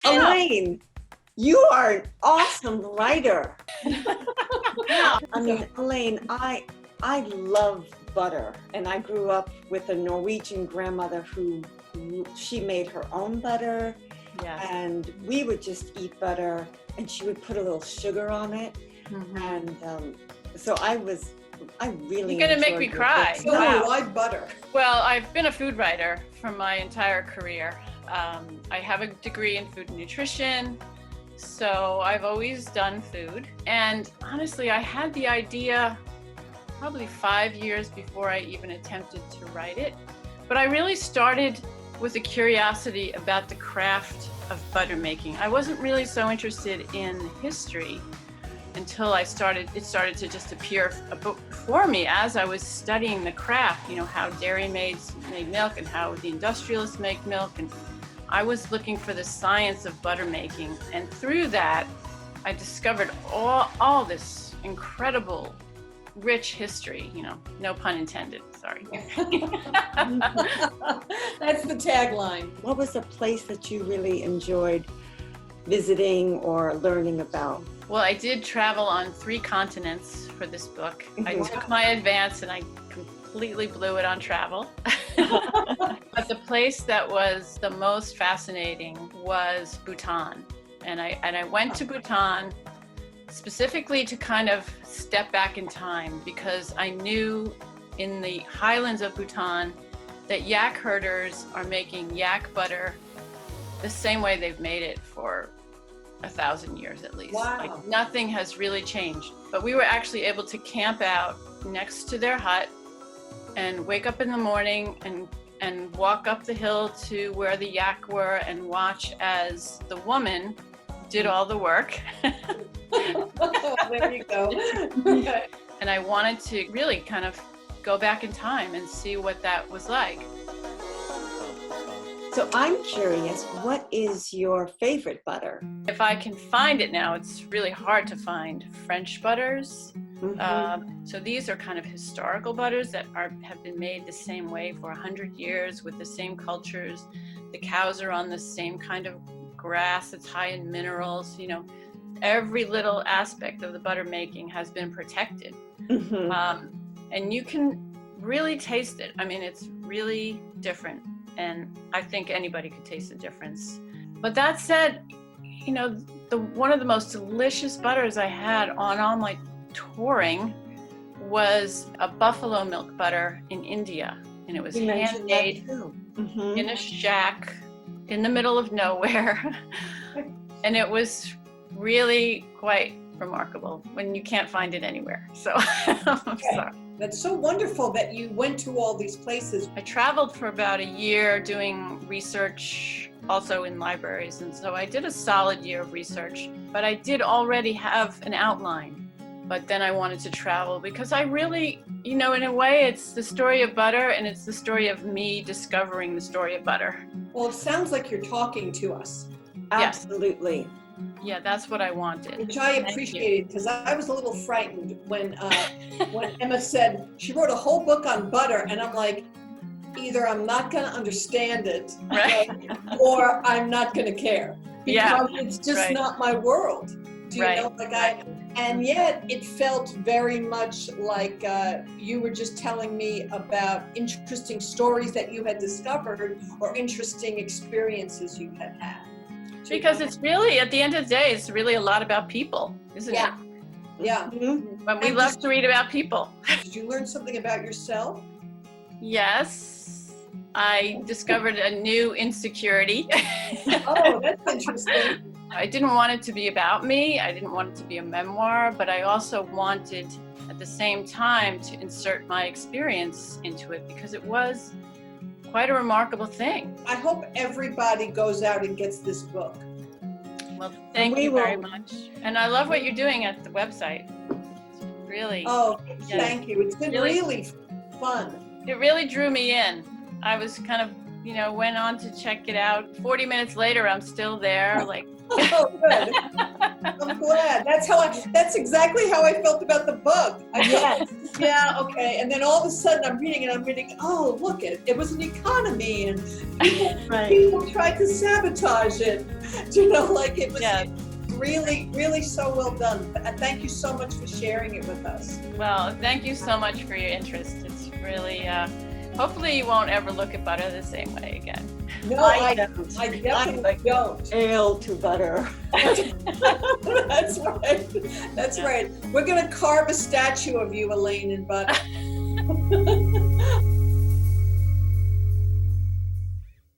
Elaine, you are an awesome writer. I mean, Elaine, I love butter, and I grew up with a Norwegian grandmother who she made her own butter. Yes. And we would just eat butter, and she would put a little sugar on it. Mm-hmm. And so I really You're gonna make me cry. So Wow. Why butter? Well, I've been a food writer for my entire career. I have a degree in food and nutrition, so I've always done food. And honestly, I had the idea probably 5 years before I even attempted to write it. But I really started with a curiosity about the craft of butter making. I wasn't really so interested in history until it started to just appear before me as I was studying the craft, how dairy maids made milk and how the industrialists make milk. And I was looking for the science of butter making. And through that, I discovered all this incredible, rich history, no pun intended, sorry. That's the tagline. What was a place that you really enjoyed visiting or learning about? Well, I did travel on 3 continents for this book. I took my advance and I completely blew it on travel. But the place that was the most fascinating was Bhutan. And I went to Bhutan specifically to kind of step back in time, because I knew in the highlands of Bhutan that yak herders are making yak butter the same way they've made it for 1,000 years at least. Wow. Like nothing has really changed. But we were actually able to camp out next to their hut and wake up in the morning and walk up the hill to where the yak were and watch as the woman did all the work. There you go. And I wanted to really kind of go back in time and see what that was like. So I'm curious, what is your favorite butter? If I can find it now, it's really hard to find French butters. So these are kind of historical butters that have been made the same way for 100 years with the same cultures. The cows are on the same kind of grass that's high in minerals. Every little aspect of the butter making has been protected. And you can really taste it. I mean, it's really different. And I think anybody could taste the difference. But that said, one of the most delicious butters I had on all my touring was a buffalo milk butter in India. And it was handmade in a shack in the middle of nowhere. And it was really quite remarkable when you can't find it anywhere. So I'm sorry. That's so wonderful that you went to all these places. I traveled for about a year doing research also in libraries. And so I did a solid year of research, but I did already have an outline. But then I wanted to travel because I really, in a way, it's the story of butter and it's the story of me discovering the story of butter. Well, it sounds like you're talking to us. Absolutely. Yeah, that's what I wanted. Which I appreciated, because I was a little frightened when Emma said she wrote a whole book on butter, and I'm like, either I'm not going to understand it, right, or I'm not going to care, because it's just not my world. Do you know? And yet it felt very much like you were just telling me about interesting stories that you had discovered or interesting experiences you had had. Because it's really, at the end of the day, it's really a lot about people, isn't it? Yeah. But we love to read about people. Did you learn something about yourself? Yes. I discovered a new insecurity. Oh, that's interesting. I didn't want it to be about me. I didn't want it to be a memoir, but I also wanted, at the same time, to insert my experience into it because it was quite a remarkable thing. I hope everybody goes out and gets this book. Well, thank you very much. And I love what you're doing at the website. It's really. Oh, thank you. It's been really fun. It really drew me in. I was kind of went on to check it out. 40 minutes later, I'm still there. Like, oh, good. I'm glad. That's exactly how I felt about the book. Yeah, okay. And then all of a sudden I'm reading, oh, look, it was an economy and people tried to sabotage it. Like it was really, really so well done. Thank you so much for sharing it with us. Well, thank you so much for your interest. It's really, hopefully you won't ever look at butter the same way again. No, I definitely don't. Ale to butter. That's right. That's right. We're going to carve a statue of you, Elaine, in butter.